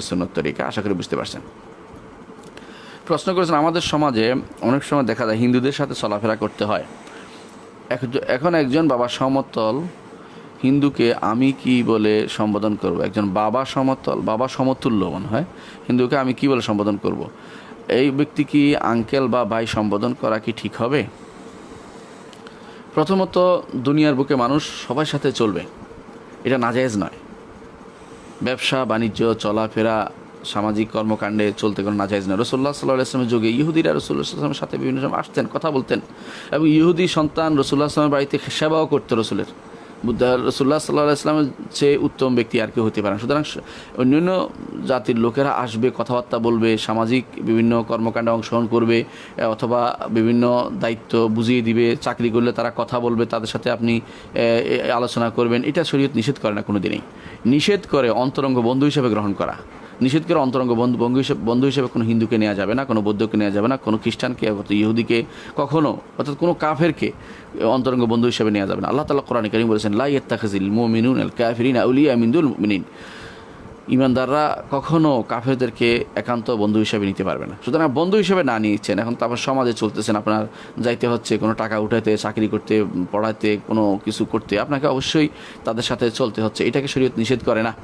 সুন্নত তরিকা। আশা করি বুঝতে পারছেন। প্রশ্ন করেছেন, আমাদের সমাজে অনেক সময় দেখা যায় হিন্দুদের সাথে চলাফেরা করতে হয়। এখন একজন বাবা সমতল হিন্দুকে আমি কি বলে সম্বোধন করব? একজন বাবা সমতল, বাবা সমতুল্য মনে হয়, হিন্দুকে আমি কি বলে সম্বোধন করব? এই ব্যক্তি কি আঙ্কেল বা ভাই সম্বোধন করা কি ঠিক হবে? প্রথমত, দুনিয়ার বুকে মানুষ সবার সাথে চলবে, এটা নাজায়েজ নয়। ব্যবসা বাণিজ্য চলাফেরা সামাজিক কর্মকাণ্ডে চলতে কোনো নাজায়েজ নয়। রাসূলুল্লাহ সাল্লাল্লাহু আলাইহি ওয়াসাল্লামের যুগে ইহুদিরা রাসূলুল্লাহ সাল্লাল্লাহু আলাইহি ওয়াসাল্লামের সাথে বিভিন্ন সময় আসতেন, কথা বলতেন, এবং ইহুদি সন্তান রাসূলুল্লাহ সাল্লাল্লাহু আলাইহি ওয়াসাল্লামের বাড়িতে সেবাও করতো রসুলের। রাসূলুল্লাহ সাল্লাল্লাহু আলাইহি ওয়াসাল্লামের চেয়ে উত্তম ব্যক্তি আর কেউ হতে পারে না। সুতরাং অন্যান্য জাতির লোকেরা আসবে, কথাবার্তা বলবে, সামাজিক বিভিন্ন কর্মকাণ্ডে অংশগ্রহণ করবে, অথবা বিভিন্ন দায়িত্ব বুঝিয়ে দিবে, চাকরি করলে তারা কথা বলবে, তাদের সাথে আপনি আলোচনা করবেন, এটা শরীয়ত নিষেধ করে না কোনো দিনই। নিষেধ করে অন্তরঙ্গ বন্ধু হিসেবে গ্রহণ করা, নিষেধ করে অন্তরঙ্গ বন্ধু হিসেবে কোনো হিন্দুকে নেওয়া যাবে না, কোনো বৌদ্ধকে নেওয়া যাবে না, কোনো খ্রিস্টানকে, ইহুদিকে, কখনো অর্থাৎ কোনো কাফেরকে অন্তরঙ্গ বন্ধু হিসেবে নেওয়া যাবে না। আল্লাহ তাআলা কোরআনে কারীম বলেছেন, লা ইয়াত্তাখিযুল মুমিনুনাল কাফিরিনা আউলিয়া মিন দুনিল মুমিনিন। ইমানদাররা কখনো কাফেরদেরকে একান্ত বন্ধু হিসেবে নিতে পারবে না। সুতরাং বন্ধু হিসেবে না নিচ্ছেন, এখন তারপর সমাজে চলতেছেন, আপনার যাইতে হচ্ছে কোনো টাকা উঠাইতে, চাকরি করতে, পড়াইতে, কোনো কিছু করতে, আপনাকে অবশ্যই তাদের সাথে চলতে হচ্ছে। এটাকে শরীয়ত নিষেধ করে না।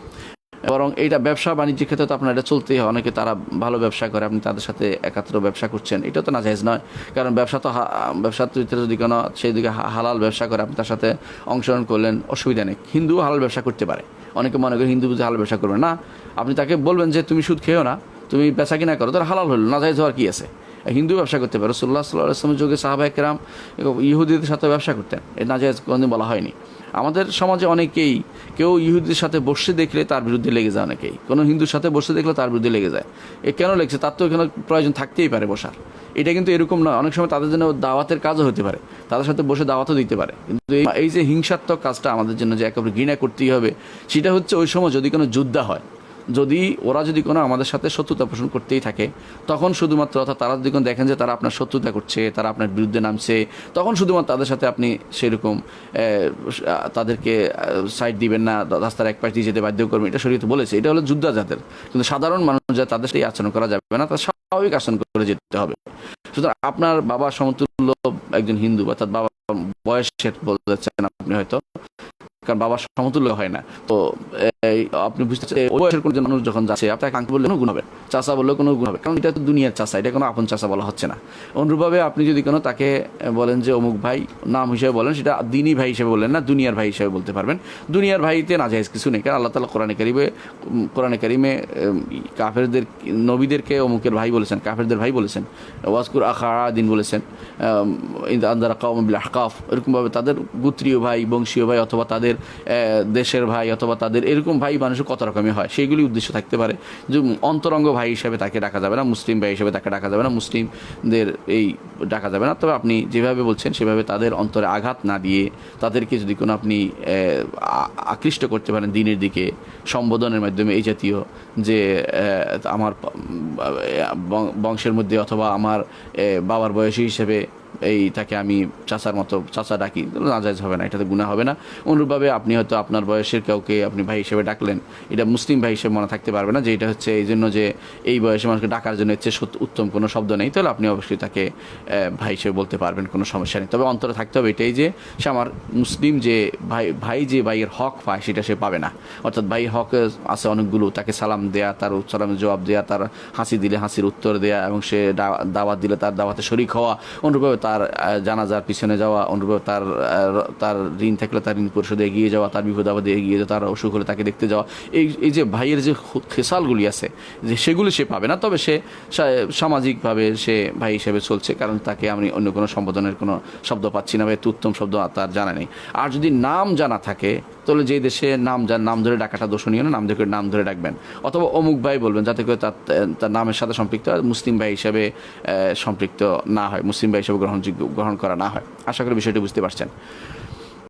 বরং এইটা ব্যবসা বাণিজ্যের ক্ষেত্রে তো আপনার এটা চলতেই হয়। অনেকে তারা ভালো ব্যবসা করে, আপনি তাদের সাথে একাত্র ব্যবসা করছেন, এটা তো নাজায়েজ নয়। কারণ ব্যবসার ভিতরে যদি কোনো সেই দিকে হালাল ব্যবসা করে, আপনি তার সাথে অংশগ্রহণ করলেন, অসুবিধা নেই। হিন্দু হালাল ব্যবসা করতে পারে, অনেকে মনে করে হিন্দু বুঝে হালাল ব্যবসা করবে না। আপনি তাকে বলবেন যে তুমি সুদ খেয়েও না, তুমি বেচা কিনা করো, তার হালাল হলো, নাজায়েজ হওয়ার কি আছে? হিন্দু ব্যবসা করতে পারে। রাসূলুল্লাহ সাল্লাল্লাহু আলাইহি ওয়াসাল্লামের যুগে সাহাবায়ে কেরাম ইহুদিদের সাথে ব্যবসা করতেন, এর নাজায়েজ কোনোদিন বলা হয়নি। আমাদের সমাজে অনেকেই, কেউ ইহুদির সাথে বসে দেখলে তার বিরুদ্ধে লেগে যায়, অনেকেই কোনো হিন্দুর সাথে বসে দেখলে তার বিরুদ্ধে লেগে যায়। এ কেন লেগেছে? তার তো এখানে প্রয়োজন থাকতেই পারে বসার। এটা কিন্তু এরকম নয়, অনেক সময় তাদের জন্য দাওয়াতের কাজও হতে পারে, তাদের সাথে বসে দাওয়াতও দিতে পারে। কিন্তু এই যে হিংসাত্মক কাজটা আমাদের জন্য যে একেবারে ঘৃণা করতেই হবে, সেটা হচ্ছে ওই সময় যদি কোনো যুদ্ধ হয়, যদি ওরা যদি কোনো আমাদের সাথে শত্রুতা পোষণ করতেই থাকে, তখন শুধুমাত্র, অর্থাৎ তারা যদি কোনো দেখেন যে তারা আপনার শত্রুতা করছে, তারা আপনার বিরুদ্ধে নামছে, তখন শুধুমাত্র তাদের সাথে আপনি সেরকম তাদেরকে সাইড দিবেন না, রাস্তার এক পাশ দিয়ে যেতে বাধ্য করবেন, এটা শরীয়ত বলেছে। এটা হলো যুদ্ধ জাতের। কিন্তু সাধারণ মানুষ যা, তাদের সাথে আচরণ করা যাবে না, তার স্বাভাবিক আচরণ করে যেতে হবে। সুতরাং আপনার বাবা সমতুল্য একজন হিন্দু, অর্থাৎ বাবা বয়সের বলতেছেন আপনি হয়তো, কারণ বাবা সমতুল্য হয় না, তো আপনি বুঝতে ওই বয়সের কোনো মানুষ যখন যাচ্ছে, আপনাকে আঙ্কেল বললে কোনো গুণ হবে, চাচা বললেও কোনো গুণ হবে, কারণ এটা তো দুনিয়ার চাচা, এটা কোনো আপন চাচা বলা হচ্ছে না। অনুরূপভাবে আপনি যদি কোনো তাকে বলেন যে অমুক ভাই নাম হিসেবে বলেন, সেটা দিনী ভাই হিসেবে বললেন না, দুনিয়ার ভাই হিসেবে বলতে পারবেন। দুনিয়ার ভাইতে নাজায়েজ কিছু নেই, কারণ আল্লাহ তাআলা কোরআনে কারিমে কাফেরদের, নবীদেরকে অমুকের ভাই বলেছেন, কাফেরদের ভাই বলেছেন, ওয়াজকুর আখা আদিন বলেছেন, আনদারা কাওমান বিল আহকাফ, এরকমভাবে তাদের গোত্রীয় ভাই, বংশীয় ভাই, অথবা তাদের দেশের ভাই, অথবা তাদের এরকম ভাই মানুষের কত রকমই হয়, সেইগুলি উদ্দেশ্য থাকতে পারে। যে অন্তরঙ্গ ভাই হিসেবে তাকে ডাকা যাবে না, মুসলিম ভাই হিসেবে তাকে ডাকা যাবে না, মুসলিমদের এই ডাকা যাবে না। তবে আপনি যেভাবে বলছেন সেভাবে তাদের অন্তরে আঘাত না দিয়ে, তাদেরকে যদি কোনো আপনি আকৃষ্ট করতে পারেন দিনের দিকে সম্বোধনের মাধ্যমে, এই জাতীয় যে আমার বংশের মধ্যে, অথবা আমার বাবার বয়সী হিসেবে এই তাকে আমি চাচার মতো চাচা ডাকি, নাজায়েজ হবে না, এটাতে গুনাহ হবে না। অনুরূপভাবে আপনি হয়তো আপনার বয়সের কাউকে আপনি ভাই হিসেবে ডাকলেন, এটা মুসলিম ভাই হিসেবে মনে থাকতে পারবে না যে এটা হচ্ছে এই জন্য যে এই বয়সে মানুষকে ডাকার জন্য এর চেয়ে উত্তম কোনো শব্দ নেই, তাহলে আপনি অবশ্যই তাকে ভাই হিসেবে বলতে পারবেন, কোনো সমস্যা নেই। তবে অন্তরে থাকতে হবে এটাই যে সে আমার মুসলিম, যে ভাই যে ভাইয়ের হক পায় সেটা সে পাবে না। অর্থাৎ ভাইয়ের হক আছে অনেকগুলো, তাকে সালাম দেয়া, তার সালামের জবাব দেয়া, তার হাসি দিলে হাসির উত্তর দেয়া, এবং সে দাওয়াত দিলে তার দাওয়াতে শরিক হওয়া, অনুরূপভাবে তার জানাজার পিছনে যাওয়া, অনুরূপভাবে তার ঋণ থাকলে তার ঋণ পরিশোধে এগিয়ে যাওয়া, তার বিপদ আপদে এগিয়ে যাওয়া, তার অসুখ হলে তাকে দেখতে যাওয়া, এই যে ভাইয়ের যে খেসালগুলি আছে, যে সেগুলি সে পাবে না। তবে সে সামাজিকভাবে সে ভাই হিসেবে চলছে, কারণ তাকে আমি অন্য কোনো সম্বোধনের কোনো শব্দ পাচ্ছি না, বা এত উত্তম শব্দ তার জানা নেই। আর যদি নাম জানা থাকে, তাহলে যে দেশে নাম ধরে ডাকাটা দোষণীয় না, নাম ধরে ডাকবেন, অথবা অমুক ভাই বলবেন, যাতে করে তার নামের সাথে সম্পৃক্ত মুসলিম ভাই হিসেবে সম্পৃক্ত না হয়, মুসলিম ভাই হিসেবে গ্রহণ করা না হয়। আশা করি বিষয়টি বুঝতে পারছেন।